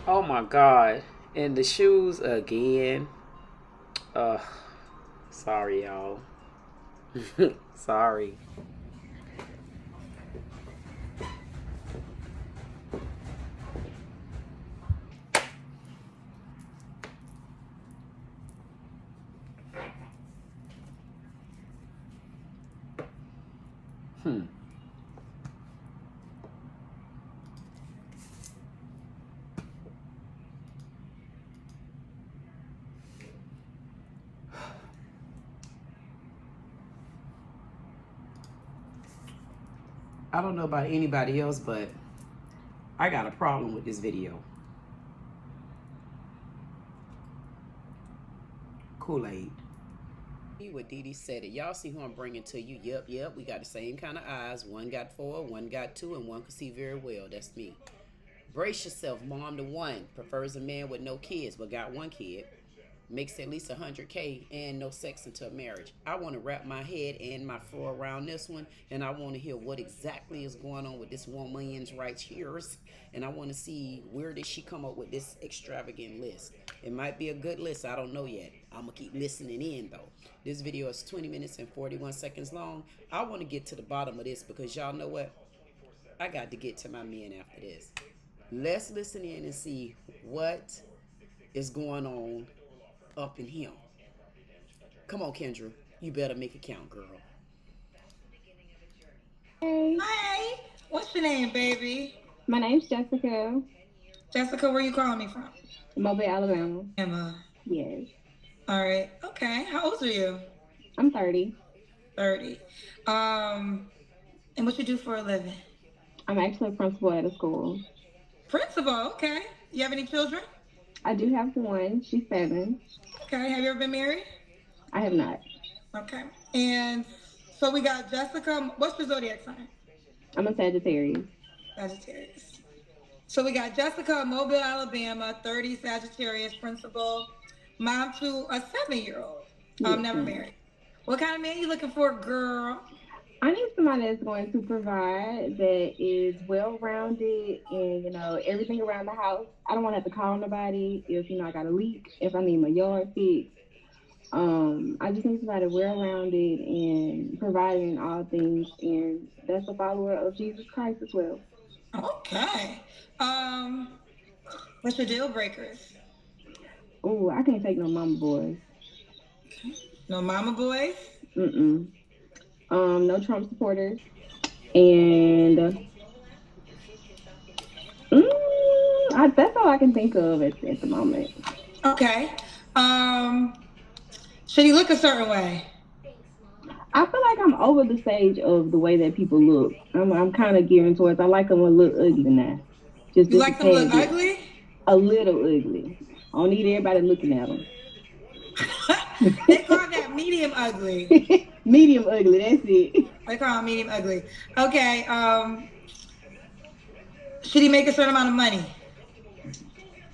Oh my god. And the shoes again. Uh sorry y'all. Sorry. Hmm. I don't know about anybody else, but I got a problem with this video. Kool-Aid. What Dee Dee said it. Y'all see who I'm bringing to you. Yep. We got the same kind of eyes. One got 4, one got 2, and one can see very well. That's me. Brace yourself. Mom to one. Prefers a man with no kids, but got one kid. Makes at least 100K and no sex until marriage. I want to wrap my head and my floor around this one, and I want to hear what exactly is going on with this woman's right here, and I want to see where did she come up with this extravagant list. It might be a good list. I don't know yet. I'm gonna keep listening in though. This video is 20 minutes and 41 seconds long. I want to get to the bottom of this because y'all know what? I got to get to my men after this. Let's listen in and see what is going on up in him. Come on, Kendra. You better make it count, girl. Hey, Hi. What's your name, baby? my name's Jessica. Jessica, where you calling me from? Mobile, Alabama. Emma. Yes. All right. Okay. How old are you? I'm 30. 30. And what you do for a living? I'm actually a principal at a school. Principal. Okay. You have any children? I do have one. She's 7. Okay. Have you ever been married? I have not. Okay. And so we got Jessica. What's your zodiac sign? I'm a Sagittarius. Sagittarius. So we got Jessica, Mobile, Alabama, 30, Sagittarius, principal, mom to a 7-year-old. Yes, Never ma'am. married. What kind of man you looking for, girl? I need somebody that's going to provide, that is well-rounded, and, everything around the house. I don't want to have to call nobody if, I got a leak, if I need my yard fixed. I just need somebody well-rounded and providing all things, and that's a follower of Jesus Christ as well. Okay. What's your deal breakers? Oh, I can't take no mama boys. No mama boys? Mm-mm. No Trump supporters. And that's all I can think of at the moment. Okay. Should he look a certain way? I feel like I'm over the stage of the way that people look. I'm kind of gearing towards, I like them a little ugly now. You Just a like them look tad bit. ugly? A little ugly. I don't need everybody looking at them. They call that medium ugly. Medium ugly, that's it. They call it medium ugly. Okay. Should he make a certain amount of money?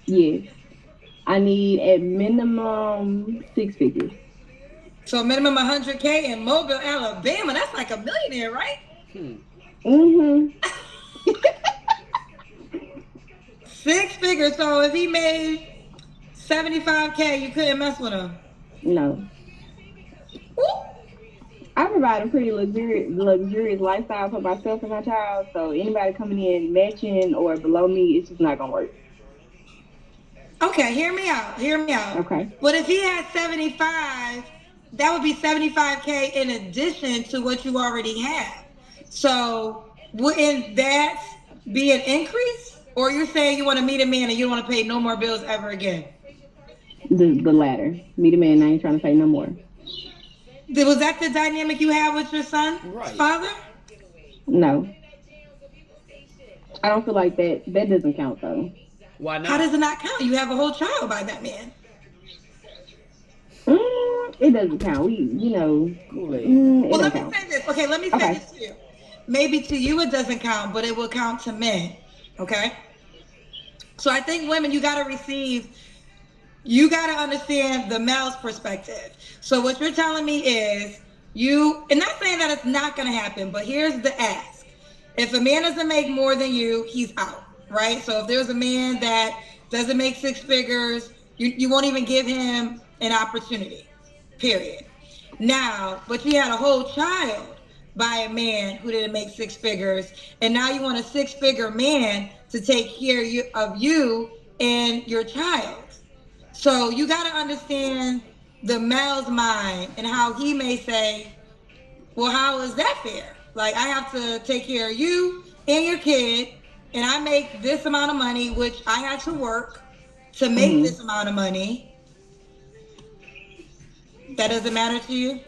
Yes. I need at minimum 6 figures. So minimum 100K in Mobile, Alabama. That's like a millionaire, right? Mm-hmm. 6 figures. So if he made 75K, you couldn't mess with him. No. Woo. I provide a pretty luxurious lifestyle for myself and my child. So anybody coming in matching or below me, it's just not gonna work. Okay, hear me out. Okay. But if he had 75, that would be 75K in addition to what you already have. So wouldn't that be an increase? Or you're saying you want to meet a man and you don't want to pay no more bills ever again? The latter. Meet a man, I ain't trying to pay no more. Was that the dynamic you have with your son's father? No. I don't feel like that doesn't count though. Why not? How does it not count? You have a whole child by that man. It doesn't count. Well, let me say this. Okay, let me say this to you. Maybe to you it doesn't count, but it will count to men. Okay? So I think women, you got to understand the male's perspective. So what you're telling me is and not saying that it's not going to happen, but here's the ask. If a man doesn't make more than you, he's out, right? So if there's a man that doesn't make six figures, you won't even give him an opportunity, period. Now, but you had a whole child by a man who didn't make six figures, and now you want a six-figure man to take care of you and your child. So you got to understand the male's mind and how he may say, well, how is that fair? Like, I have to take care of you and your kid, and I make this amount of money, which I had to work to make this amount of money. That doesn't matter to you?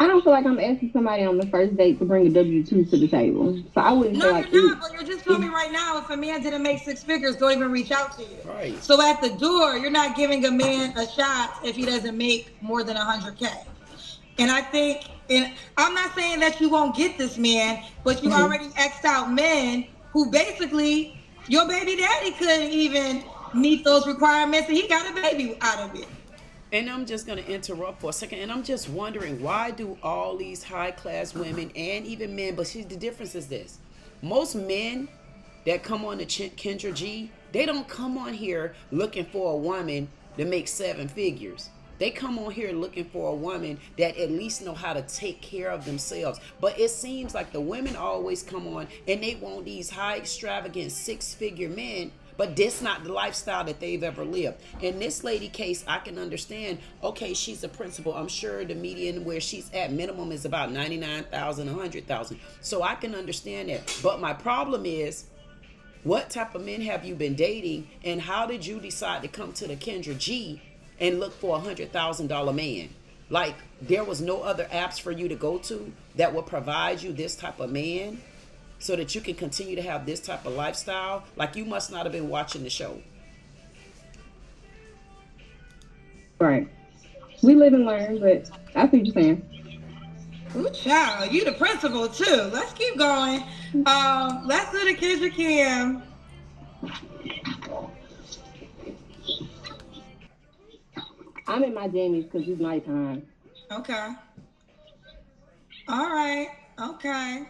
I don't feel like I'm asking somebody on the first date to bring a W-2 to the table. So I wouldn't feel like... No, you're not, but you're just telling me right now, if a man didn't make six figures, don't even reach out to you. Right. So at the door, you're not giving a man a shot if he doesn't make more than 100K. And I think, and I'm not saying that you won't get this man, but you already X'd out men who basically, your baby daddy couldn't even meet those requirements, and he got a baby out of it. And I'm just going to interrupt for a second. And I'm just wondering, why do all these high-class women and even men, but see, the difference is this. Most men that come on to Kendra G, they don't come on here looking for a woman that makes seven figures. They come on here looking for a woman that at least know how to take care of themselves. But it seems like the women always come on and they want these high extravagant six-figure men, but this not the lifestyle that they've ever lived. In this lady case, I can understand, okay, she's a principal. I'm sure the median where she's at minimum is about 99,000, 100,000. So I can understand that. But my problem is, what type of men have you been dating, and how did you decide to come to the Kendra G and look for $100,000 man? Like, there was no other apps for you to go to that would provide you this type of man so that you can continue to have this type of lifestyle? Like, you must not have been watching the show. Right. We live and learn, but I see what you're saying. Ooh, child, you the principal too. Let's keep going. Let's do the Kendra Cam. I'm in my jammies because it's nighttime. Okay. All right. Okay.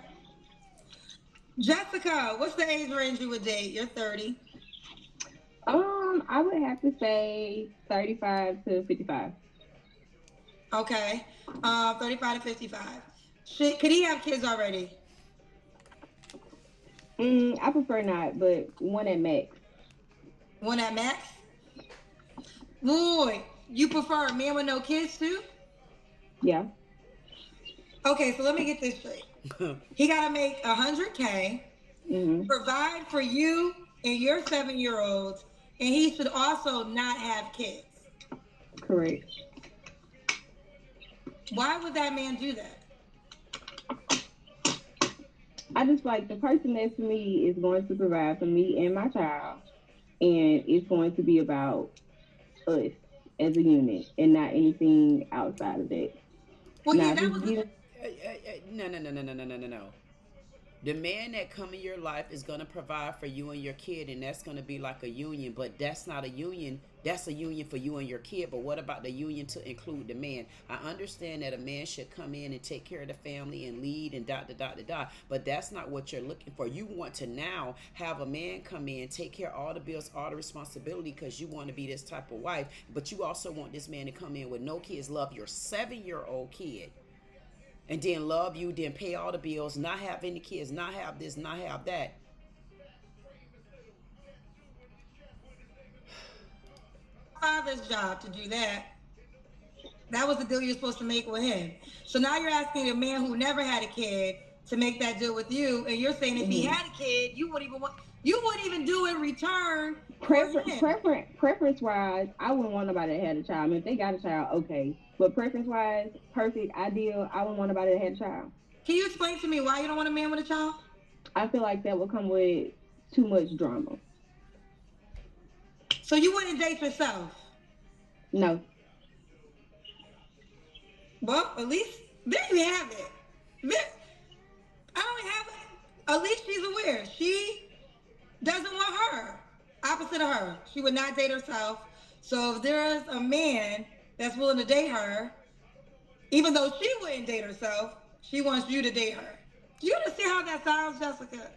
Jessica, what's the age range you would date? You're 30. I would have to say 35 to 55. Okay. 35 to 55. Could he have kids already? I prefer not, but one at max. One at max? Boy, you prefer a man with no kids too? Yeah. Okay, so let me get this straight. He got to make 100K, provide for you and your 7-year-olds, and he should also not have kids. Correct. Why would that man do that? I just like the person next to me is going to provide for me and my child, and it's going to be about us as a unit and not anything outside of that. Well, now, yeah, that was... No. The man that come in your life is going to provide for you and your kid, and that's going to be like a union, but that's not a union. That's a union for you and your kid. But what about the union to include the man? I understand that a man should come in and take care of the family and lead and but that's not what you're looking for. You want to now have a man come in, take care of all the bills, all the responsibility, because you want to be this type of wife, but you also want this man to come in with no kids, love your 7-year-old kid, and then love you, then pay all the bills, not have any kids, not have this, not have that. Father's job to do that. That was the deal you're supposed to make with him. So now you're asking a man who never had a kid to make that deal with you, and you're saying if he had a kid, you wouldn't even do in return. Preference wise, I wouldn't want nobody that had a child. I mean, if they got a child, okay. But preference wise, perfect, ideal, I wouldn't want nobody that had a child. Can you explain to me why you don't want a man with a child? I feel like that would come with too much drama. So you wouldn't date yourself? No. Well, at least there you have it. I don't have it. At least she's aware. She doesn't want her. Opposite of her. She would not date herself. So if there's a man that's willing to date her, even though she wouldn't date herself, she wants you to date her. Do you understand how that sounds, Jessica?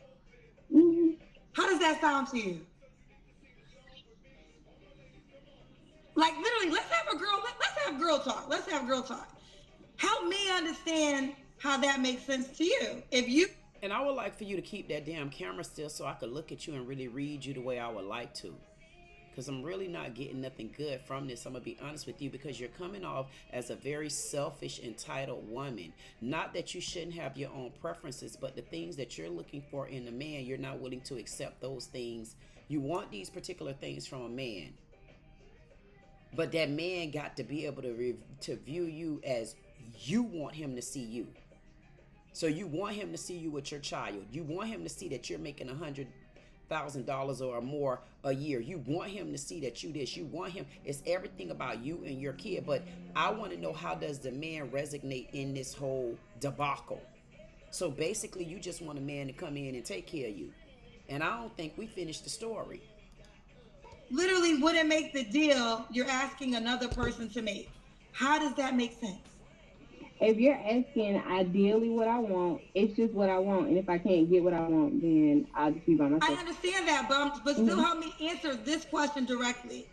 Mm-hmm. How does that sound to you? Like literally, let's have girl talk. Let's have girl talk. Help me understand how that makes sense to you. If you And I would like for you to keep that damn camera still so I could look at you and really read you the way I would like to. Because I'm really not getting nothing good from this. I'm going to be honest with you, because you're coming off as a very selfish, entitled woman. Not that you shouldn't have your own preferences, but the things that you're looking for in a man, you're not willing to accept those things. You want these particular things from a man. But that man got to be able to view you as you want him to see you. So you want him to see you with your child. You want him to see that you're making $100,000 or more a year. You want him to see that you this. You want him. It's everything about you and your kid. But I want to know, how does the man resonate in this whole debacle? So basically, you just want a man to come in and take care of you. And I don't think we finished the story. Literally wouldn't make the deal you're asking another person to make. How does that make sense? If you're asking ideally what I want, it's just what I want. And if I can't get what I want, then I'll just be by myself. I understand that, but still help me answer this question directly.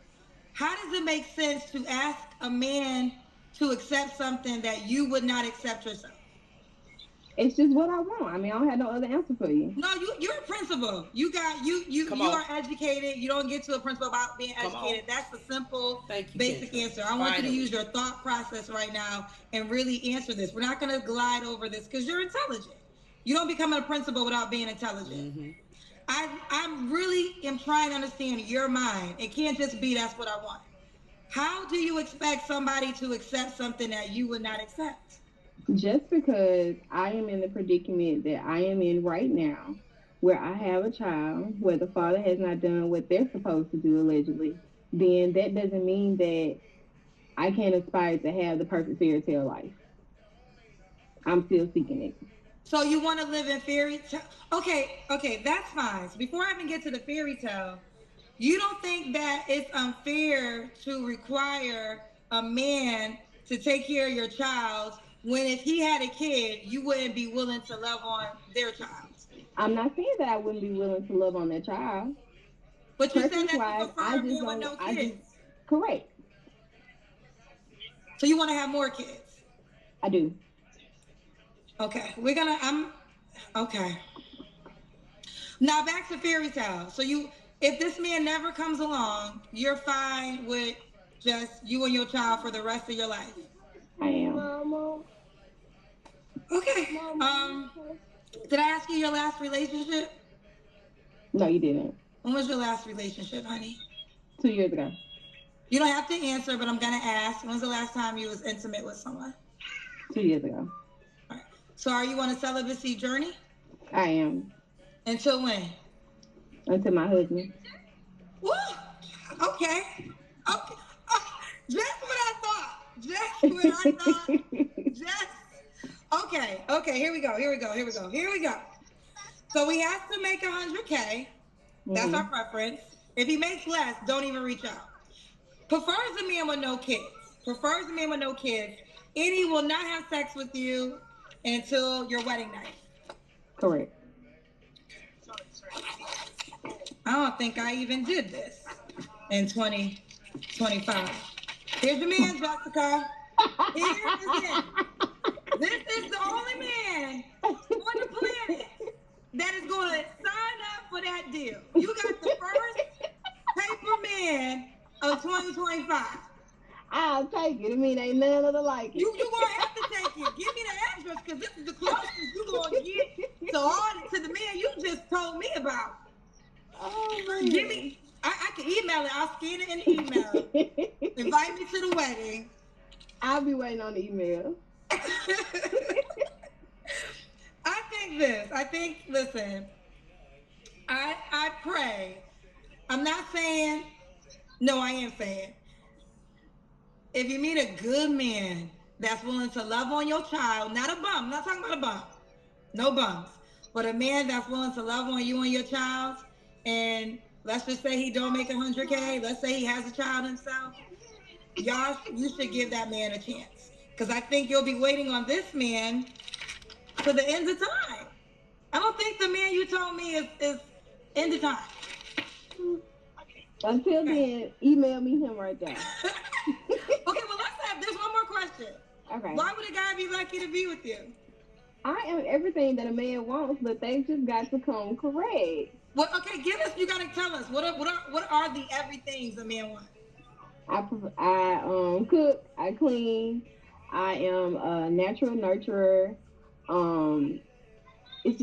How does it make sense to ask a man to accept something that you would not accept yourself? It's just what I want. I mean, I don't have no other answer for you. No, you're a principal. You are educated. You don't get to a principal about being educated. That's a simple, basic answer. I want you to use your thought process right now and really answer this. We're not going to glide over this because you're intelligent. You don't become a principal without being intelligent. Mm-hmm. I really am trying to understand your mind. It can't just be that's what I want. How do you expect somebody to accept something that you would not accept? Just because I am in the predicament that I am in right now, where I have a child, where the father has not done what they're supposed to do, allegedly, then that doesn't mean that I can't aspire to have the perfect fairy tale life. I'm still seeking it. So you want to live in fairy tale? Okay, that's fine. So before I even get to the fairy tale, you don't think that it's unfair to require a man to take care of your child when if he had a kid, you wouldn't be willing to love on their child? I'm not saying that I wouldn't be willing to love on their child. But you said that you prefer a man with no kids. Correct. So you want to have more kids? I do. Okay, okay. Now back to fairy tale. So if this man never comes along, you're fine with just you and your child for the rest of your life? I am. Mama. Okay. Did I ask you your last relationship? No, you didn't. When was your last relationship, honey? 2 years ago. You don't have to answer, but I'm gonna ask. When was the last time you was intimate with someone? 2 years ago. All right. So are you on a celibacy journey? I am. Until when? Until my husband. Woo! Okay. Just what I thought. Okay, here we go. So we have to make 100K. That's our preference. If he makes less, don't even reach out. Prefers a man with no kids. And he will not have sex with you until your wedding night. Correct. I don't think I even did this in 2025. Here's your man, Jessica. Here is him. This is the only man on the planet that is going to sign up for that deal. You got the first paper man of 2025. I'll take it. I mean, ain't none of the like it. You're going to have to take it. Give me the address because this is the closest you're going to get to the man you just told me about. Oh, man. Give me, I can email it. I'll scan it in the email. Invite me to the wedding. I'll be waiting on the email. Listen, I pray. I'm not saying, no, I am saying, if you meet a good man that's willing to love on your child, not a bum, I'm not talking about a bum, no bums, but a man that's willing to love on you and your child, and let's just say he don't make 100K, let's say he has a child himself, you should give that man a chance. Because I think you'll be waiting on this man to the end of time. I don't think the man you told me is end of time. Until then, email me him right there. Okay, well, there's one more question. Okay. Why would a guy be lucky to be with you? I am everything that a man wants, but they just got to come correct. Well, okay, you gotta tell us what are the everythings a man wants? I cook, I clean, I am a natural nurturer. Um, it's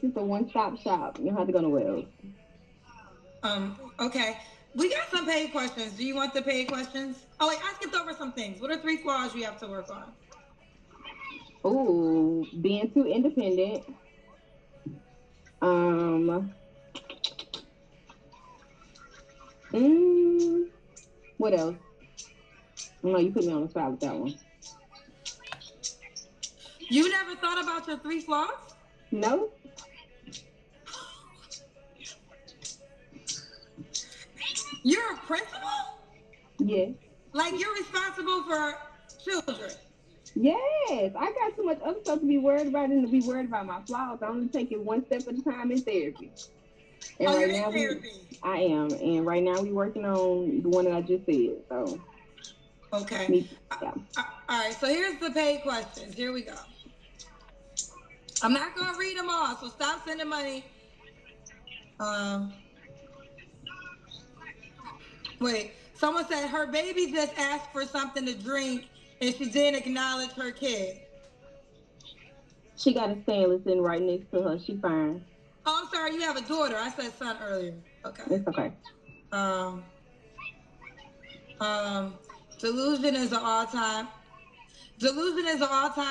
just a one-stop shop. You don't have to go nowhere else. Okay. We got some paid questions. Do you want the paid questions? Oh wait, I skipped over some things. What are 3 flaws you have to work on? Ooh, being too independent. Um, what else? No, you put me on the spot with that one. You never thought about your 3 flaws? No. You're a principal? Yes. Like you're responsible for children? Yes. I got too much other stuff to be worried about than to be worried about my flaws. I only take it one step at a time in therapy. And oh, right you're now in therapy? I am. And right now we working on the one that I just said. So. Okay. Yeah. All right. So here's the paid questions. Here we go. I'm not gonna read them all, so stop sending money. Wait. Someone said her baby just asked for something to drink, and she didn't acknowledge her kid. She got a stand sitting right next to her. She fine. Oh, I'm sorry. You have a daughter. I said son earlier. Okay. It's okay. Delusion is an all-time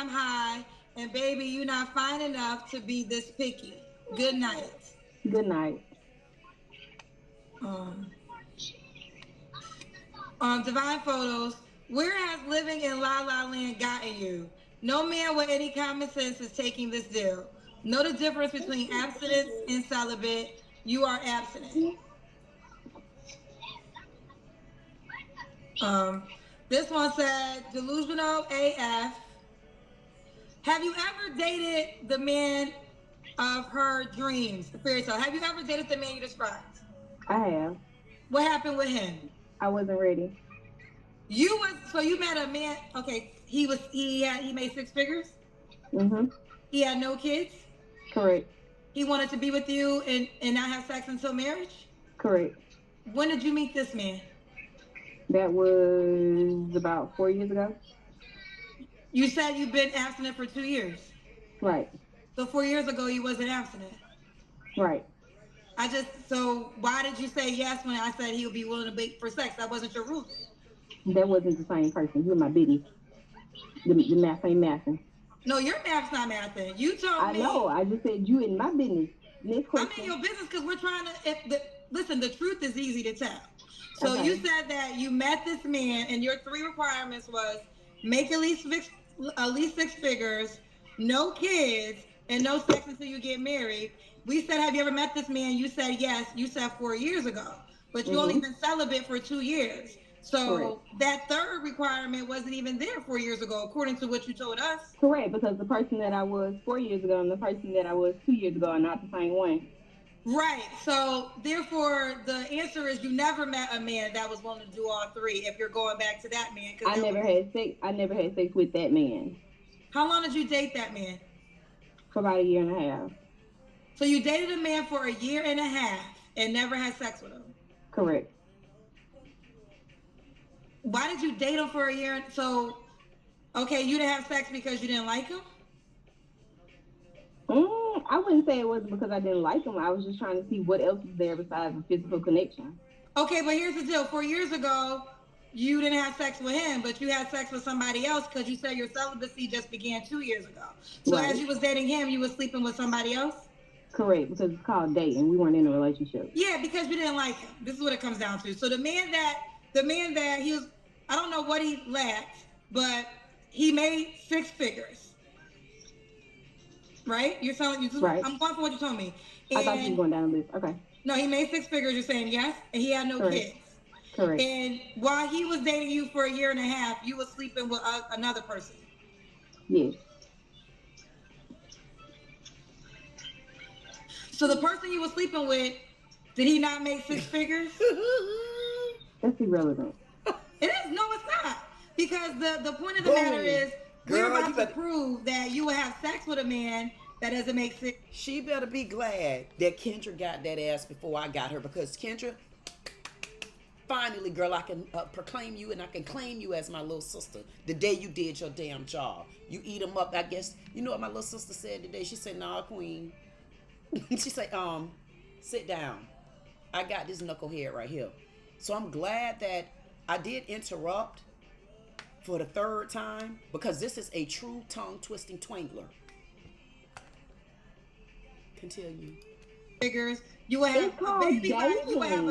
high, and baby, you're not fine enough to be this picky. Good night. Good night. Divine Photos. Where has living in La La Land gotten you? No man with any common sense is taking this deal. Know the difference between abstinence and celibate. You are abstinent. This one said, delusional AF. Have you ever dated the man of her dreams? Fairy tale. Have you ever dated the man you described? I have. What happened with him? I wasn't ready. So you met a man, okay, he made 6 figures? Mm-hmm. He had no kids? Correct. He wanted to be with you and not have sex until marriage? Correct. When did you meet this man? That was about 4 years ago. You said you've been abstinent for 2 years. Right. So 4 years ago you wasn't abstinent. Right. So why did you say yes when I said he would be willing to bake for sex? That wasn't your rule. That wasn't the same person. You in my business. The math ain't mathing. No, your math's not mathing. You told me. I know. I just said you in my business. Next question. I'm in your business because we're trying to. Listen, the truth is easy to tell. So okay. You said that you met this man, and your 3 requirements was make at least 6 figures, no kids, and no sex until you get married. We said, have you ever met this man? You said yes. You said 4 years ago, but you only been celibate for 2 years. So correct. That 3rd requirement wasn't even there 4 years ago, according to what you told us. Correct, because the person that I was 4 years ago and the person that I was 2 years ago are not the same one. Right. So therefore, the answer is you never met a man that was willing to do all 3. If you're going back to that man, I never had sex. I never had sex with that man. How long did you date that man? For about 1.5 years. So you dated a man for 1.5 years and never had sex with him? Correct. Why did you date him for 1 year? So, okay, you didn't have sex because you didn't like him? I wouldn't say it wasn't because I didn't like him. I was just trying to see what else was there besides a physical connection. Okay, but here's the deal. 4 years ago, you didn't have sex with him, but you had sex with somebody else because you said your celibacy just began 2 years ago. So right. As you was dating him, you was sleeping with somebody else? Correct, because it's called dating. We weren't in a relationship. Yeah, because you didn't like him. This is what it comes down to. So the man that he was, I don't know what he lacked, but he made 6 figures. Right? You're telling you. Right. I'm going for what you told me. I thought you were going down the list. Okay. No, he made 6 figures. You're saying yes, and he had no correct. Kids. Correct. And while he was dating you for 1.5 years, you was sleeping with another person. Yes. So the person you were sleeping with Did he not make six figures? That's irrelevant. It is. No, it's not. Because the point of the matter is, we're about to prove that you will have sex with a man that doesn't make six. She better be glad that Kendra got that ass before I got her, because Kendra, finally, girl, I can proclaim you and I can claim you as my little sister. The day you did your damn job, you eat them up. I guess you know what my little sister said today. She said, "Nah, Queen." She said, "Sit down. I got this knucklehead right here." So I'm glad that I did interrupt for the third time, because this is a true tongue twisting twangler. Continue. Figures. You will have a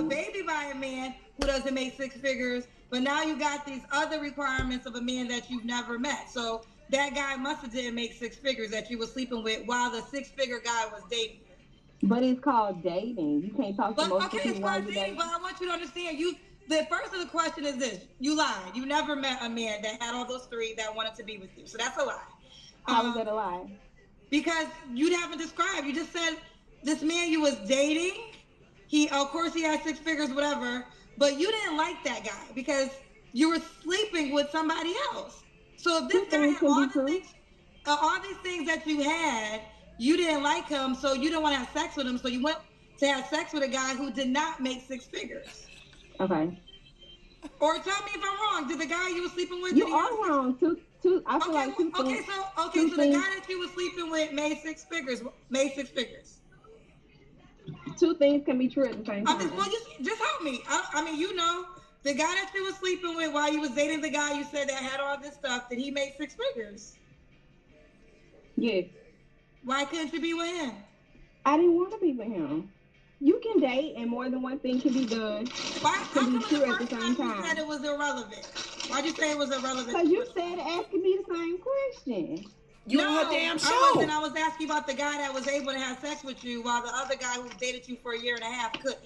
baby by a man who doesn't make six figures, but now you got these other requirements of a man that you've never met. So that guy must have didn't make six figures that you were sleeping with while the six-figure guy was dating. But it's called dating. You can't talk to most people it's while called you're dating. But I want you to understand, the first of the question is this: you lied. You never met a man that had all those three that wanted to be with you. So that's a lie. How is that a lie? Because you haven't described. You just said this man you was dating. Of course, he had six figures, whatever. But you didn't like that guy because you were sleeping with somebody else. So if this guy had all these things that you had, you didn't like him, so you didn't want to have sex with him. So you went to have sex with a guy who did not make six figures. Okay. Or tell me if I'm wrong. Did the guy you were sleeping with? You are wrong. I feel like two things. So the guy that you were sleeping with made six figures. Two things can be true at the same time. Just help me. I mean, the guy that you were sleeping with while you was dating the guy you said that had all this stuff, did he make six figures? Yes. Why couldn't you be with him? I didn't want to be with him. You can date and more than one thing can be done. Why can be true at the same time? You said it was irrelevant. Why'd you say it was irrelevant? Because you said asking me the same question. You on her damn show. I was asking about the guy that was able to have sex with you while the other guy who dated you for a year and a half couldn't.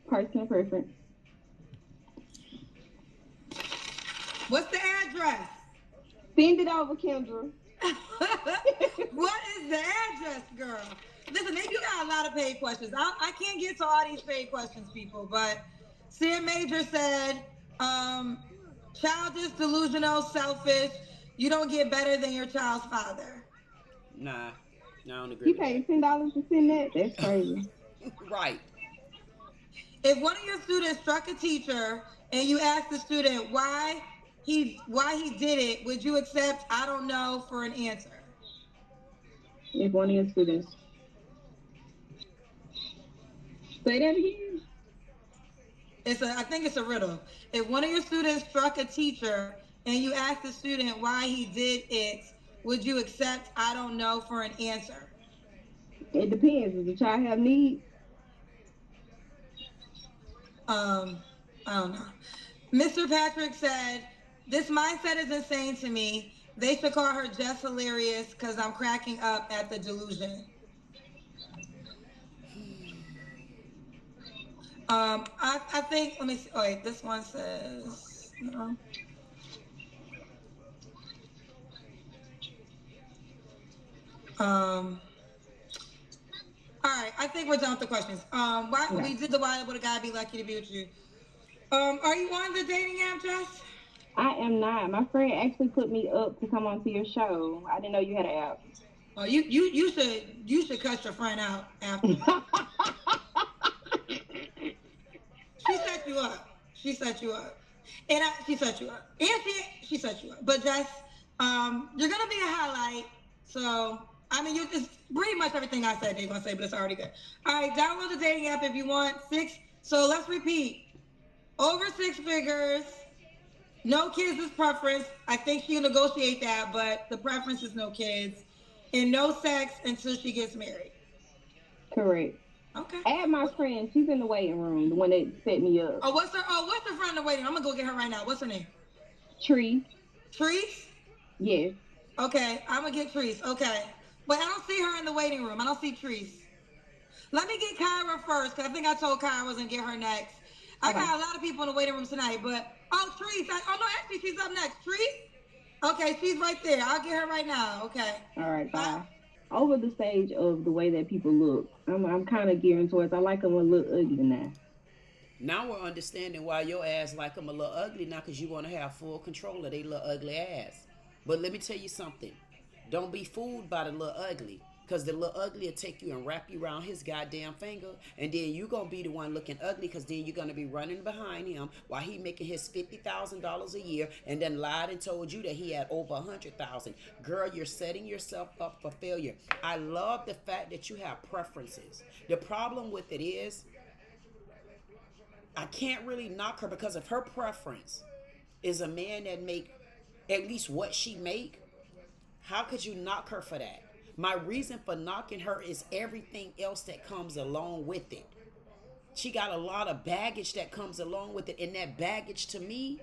Personal preference. What's the address? Send it over, Kendra. What is the address, girl? Listen, you got a lot of paid questions. I can't get to all these paid questions, people, but Sam Major said, childish, delusional, selfish. You don't get better than your child's father. Nah, I don't agree. You paid $10 to send that? That's crazy. Right. If one of your students struck a teacher and you asked the student why he did it, would you accept "I don't know" for an answer? If one of your students. Say that again. I think it's a riddle. If one of your students struck a teacher and you asked the student why he did it, would you accept "I don't know" for an answer? It depends. Does the child have needs? I don't know. Mr. Patrick said, "This mindset is insane to me. They should call her just hilarious because I'm cracking up at the delusion." I think, let me see. Oh, wait, this one says, no. All right, I think we're done with the questions. We did why would a guy be lucky to be with you? Are you on the dating app, Jess? I am not. My friend actually put me up to come onto your show. I didn't know you had an app. Oh, you should cut your friend out after. She set you up. She set you up. And she set you up. And she set you up. But Jess, you're gonna be a highlight. So I mean, it's pretty much everything I said they're gonna say, but it's already good. All right, download the dating app if you want. So let's repeat. Over six figures. No kids is preference. I think she'll negotiate that, but the preference is no kids. And no sex until she gets married. Correct. Okay. Add my friend. She's in the waiting room, the one that set me up. What's the friend in the waiting room? I'm gonna go get her right now. What's her name? Tree. Trees? Yes. Okay, I'm gonna get Trees. Okay. But I don't see her in the waiting room. I don't see Trees. Let me get Kyra first, because I think I told Kyra I was gonna get her next. I got a lot of people in the waiting room tonight, but Trees. Actually she's up next. Trees? Okay, she's right there. I'll get her right now. Okay. All right, bye. over the stage of the way that people look. I'm kind of gearing towards I like them a little ugly now. Now we're understanding why your ass like them a little ugly now, because you want to have full control of their little ugly ass. But let me tell you something. Don't be fooled by the little ugly, because the little ugly will take you and wrap you around his goddamn finger, and then you going to be the one looking ugly, because then you're going to be running behind him while he making his $50,000 a year and then lied and told you that he had over 100,000. Girl, you're setting yourself up for failure. I love the fact that you have preferences. The problem with it is, I can't really knock her, because if her preference is a man that make at least what she make, how could you knock her for that? My reason for knocking her is everything else that comes along with it. She got a lot of baggage that comes along with it, and that baggage to me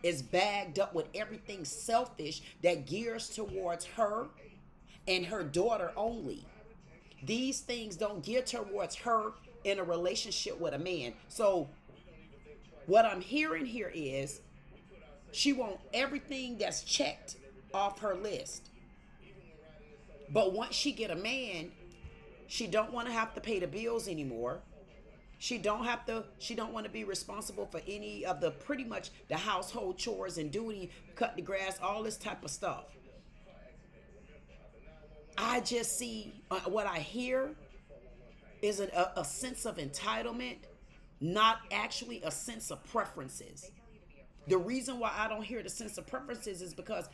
is bagged up with everything selfish that gears towards her and her daughter only. These things don't gear towards her in a relationship with a man. So what I'm hearing here is she wants everything that's checked off her list. But once she get a man, she don't want to have to pay the bills anymore. She don't want to be responsible for any of the pretty much the household chores and duty, cut the grass, all this type of stuff. I just see what I hear is a sense of entitlement, not actually a sense of preferences. The reason why I don't hear the sense of preferences is because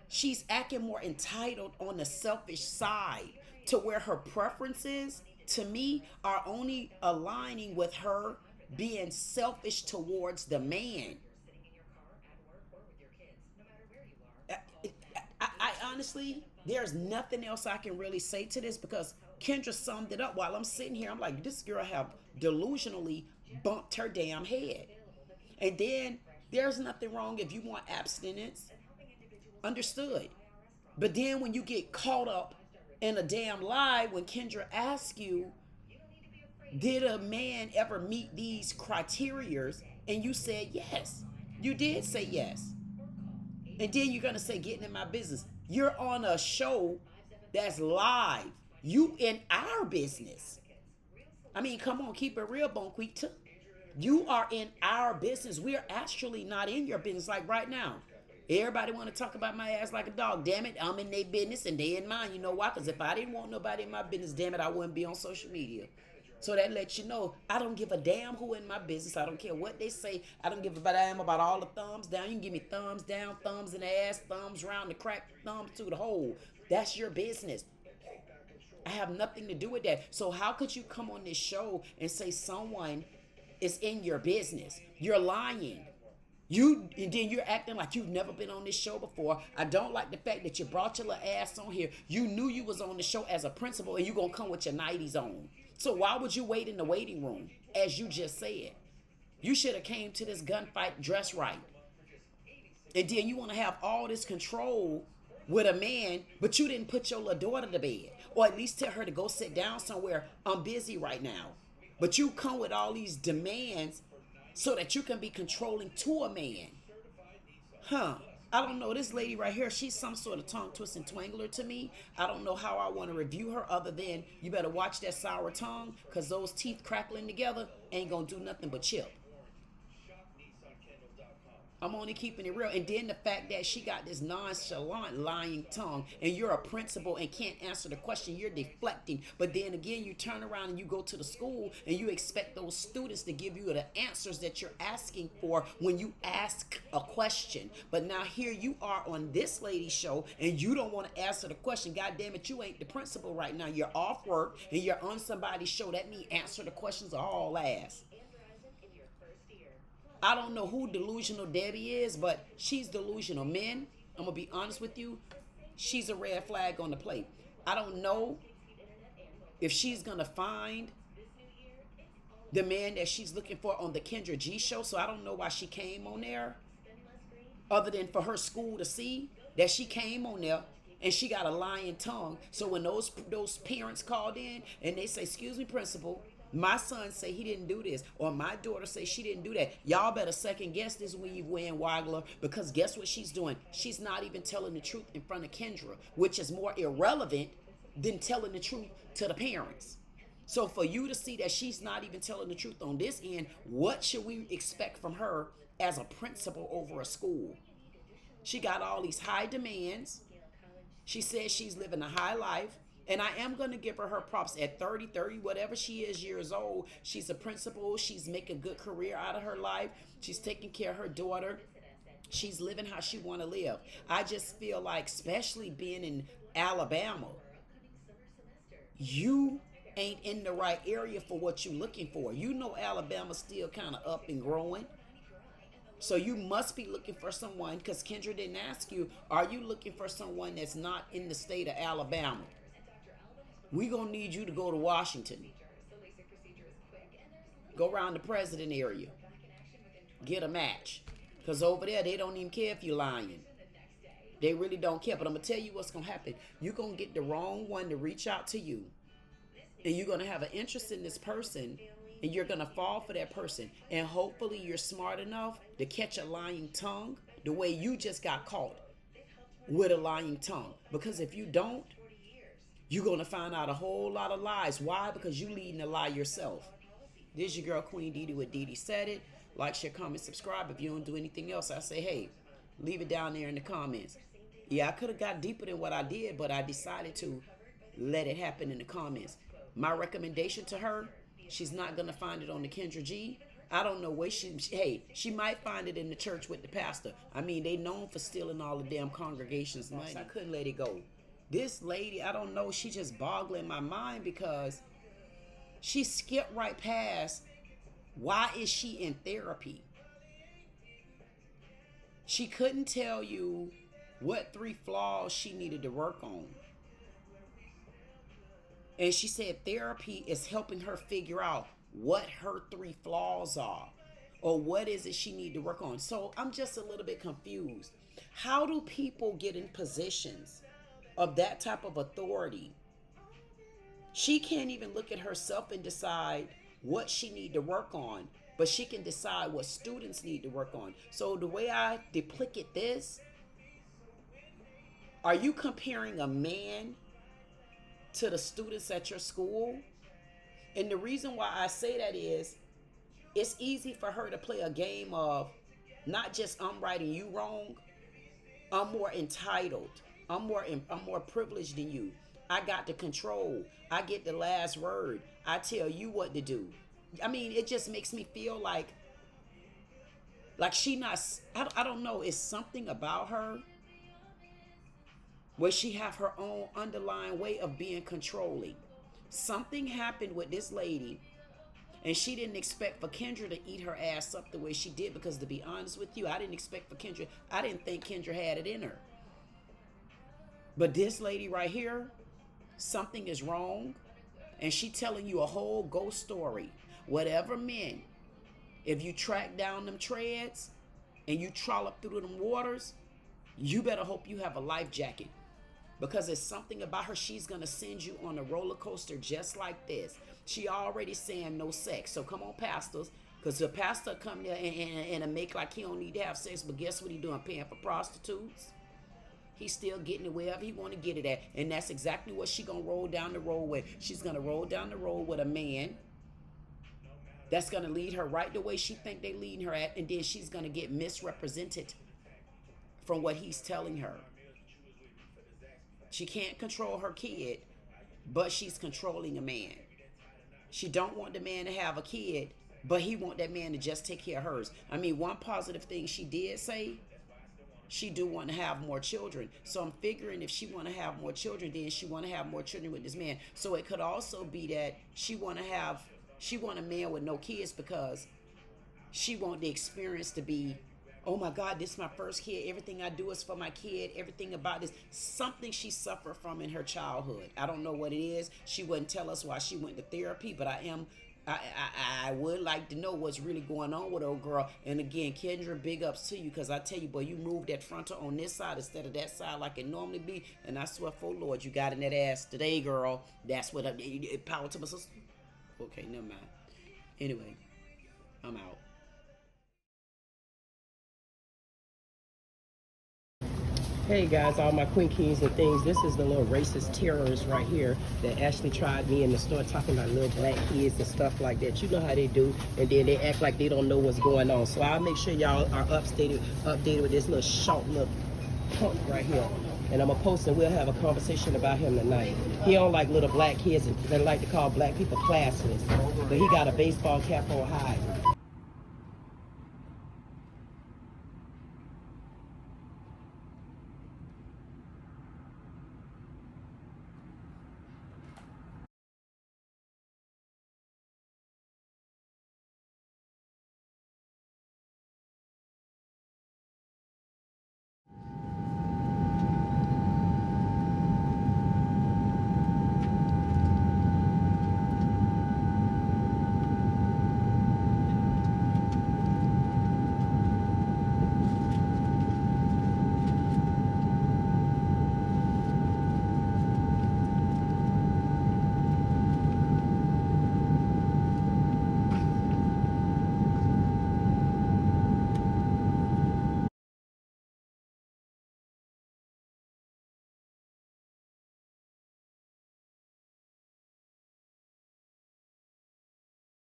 she's acting more entitled on the selfish side, to where her preferences, to me, are only aligning with her being selfish towards the man. I honestly, there's nothing else I can really say to this, because Kendra summed it up while I'm sitting here. I'm like, this girl have delusionally bumped her damn head. And then there's nothing wrong if you want abstinence. Understood. But then when you get caught up in a damn lie, when Kendra asks you, did a man ever meet these criterias? And you said yes. You did say yes. And then you're going to say, getting in my business. You're on a show that's live. You in our business. I mean, come on, keep it real, Bonquita. You are in our business. We are actually not in your business. Like right now, everybody want to talk about my ass like a dog. Damn it, I'm in their business and they in mine. You know why? Because if I didn't want nobody in my business, damn it, I wouldn't be on social media. So that lets you know I don't give a damn who in my business. I don't care what they say. I don't give a damn about all the thumbs down. You can give me thumbs down, thumbs in the ass, thumbs round the crack, thumbs to the hole. That's your business. I have nothing to do with that. So how could you come on this show and say someone is in your business? You're lying. And then you're acting like you've never been on this show before. I don't like the fact that you brought your little ass on here. You knew you was on the show as a principal, and you're going to come with your nighties on. So why would you wait in the waiting room, as you just said? You should have came to this gunfight dressed right. And then you want to have all this control with a man, but you didn't put your little daughter to bed. Or at least tell her to go sit down somewhere. I'm busy right now. But you come with all these demands so that you can be controlling to a man. I don't know. This lady right here, she's some sort of tongue twisting twangler to me. I don't know how I want to review her other than you better watch that sour tongue, because those teeth crackling together ain't going to do nothing but chip. I'm only keeping it real. And then the fact that she got this nonchalant lying tongue, and you're a principal and can't answer the question, you're deflecting. But then again, you turn around and you go to the school and you expect those students to give you the answers that you're asking for when you ask a question. But now here you are on this lady's show and you don't want to answer the question. God damn it, you ain't the principal right now. You're off work and you're on somebody's show. That means answer the questions are all ass. I don't know who Delusional Debbie is, but she's delusional. Men, I'm going to be honest with you, she's a red flag on the plate. I don't know if she's going to find the man that she's looking for on the Kendra G show, so I don't know why she came on there, other than for her school to see that she came on there and she got a lying tongue. So when those parents called in and they say, excuse me, principal, my son say he didn't do this, or my daughter say she didn't do that, y'all better second guess this weave wearing waggler, because guess what she's doing? She's not even telling the truth in front of Kendra, which is more irrelevant than telling the truth to the parents. So for you to see that she's not even telling the truth on this end, what should we expect from her as a principal over a school? She got all these high demands. She says she's living a high life. And I am going to give her props at 30, whatever she is years old. She's a principal. She's making a good career out of her life. She's taking care of her daughter. She's living how she want to live. I just feel like, especially being in Alabama, you ain't in the right area for what you're looking for. You know Alabama's still kind of up and growing. So you must be looking for someone, because Kendra didn't ask you, are you looking for someone that's not in the state of Alabama? We gonna need you to go to Washington. Go around the president area. Get a match. Because over there, they don't even care if you're lying. They really don't care. But I'm going to tell you what's going to happen. You're going to get the wrong one to reach out to you. And you're going to have an interest in this person. And you're going to fall for that person. And hopefully you're smart enough to catch a lying tongue the way you just got caught with a lying tongue. Because if you don't, you're going to find out a whole lot of lies. Why? Because you leading a lie yourself. This is your girl, Queen Dee Dee with Dee Dee Said It. Like, share, comment, subscribe. If you don't do anything else, I say, hey, leave it down there in the comments. Yeah, I could have got deeper than what I did, but I decided to let it happen in the comments. My recommendation to her, she's not going to find it on the Kendra G. I don't know where she might find it in the church with the pastor. I mean, they known for stealing all the damn congregation's money. I couldn't let it go. This lady, I don't know, she just boggling my mind because she skipped right past, why is she in therapy? She couldn't tell you what 3 flaws she needed to work on. And she said therapy is helping her figure out what her 3 flaws are, or what is it she need to work on. So I'm just a little bit confused. How do people get in positions of that type of authority? She can't even look at herself and decide what she need to work on, but she can decide what students need to work on. So the way I duplicate this, are you comparing a man to the students at your school? And the reason why I say that is, it's easy for her to play a game of not just I'm right and you wrong. I'm more entitled. I'm more privileged than you. I got the control. I get the last word. I tell you what to do. I mean, it just makes me feel like she not, I don't know, it's something about her where she have her own underlying way of being controlling. Something happened with this lady, and she didn't expect for Kendra to eat her ass up the way she did, because to be honest with you, I didn't think Kendra had it in her. But this lady right here, something is wrong, and she telling you a whole ghost story. Whatever men, if you track down them treads and you trollop through them waters, you better hope you have a life jacket, because it's something about her. She's going to send you on a roller coaster just like this. She already saying no sex. So come on, pastors, because the pastor come there and make like he don't need to have sex, but guess what he doing? Paying for prostitutes. He's still getting it wherever he want to get it at. And that's exactly what she going to roll down the road with. She's going to roll down the road with a man that's going to lead her right the way she think they leading her at. And then she's going to get misrepresented from what he's telling her. She can't control her kid, but she's controlling a man. She don't want the man to have a kid, but he want that man to just take care of hers. I mean, one positive thing she did say, she do want to have more children. So I'm figuring if she want to have more children, then she want to have more children with this man. So it could also be that she want a man with no kids because she want the experience to be, oh my God, this is my first kid. Everything I do is for my kid. Everything about this, something she suffered from in her childhood. I don't know what it is. She wouldn't tell us why she went to therapy, but I would like to know what's really going on with old girl. And again, Kendra, big ups to you, because I tell you, boy, you moved that frontal on this side instead of that side like it normally be. And I swear for Lord, you got in that ass today, girl. That's what power to my sister. Okay, never mind. Anyway, I'm out. Hey guys, all my queen kings and things. This is the little racist terrorists right here that actually tried me in the store talking about little black kids and stuff like that. You know how they do, and then they act like they don't know what's going on. So I'll make sure y'all are updated with this little short little punk right here. And I'm gonna post and we'll have a conversation about him tonight. He don't like little black kids and they like to call black people classless. But he got a baseball cap on high.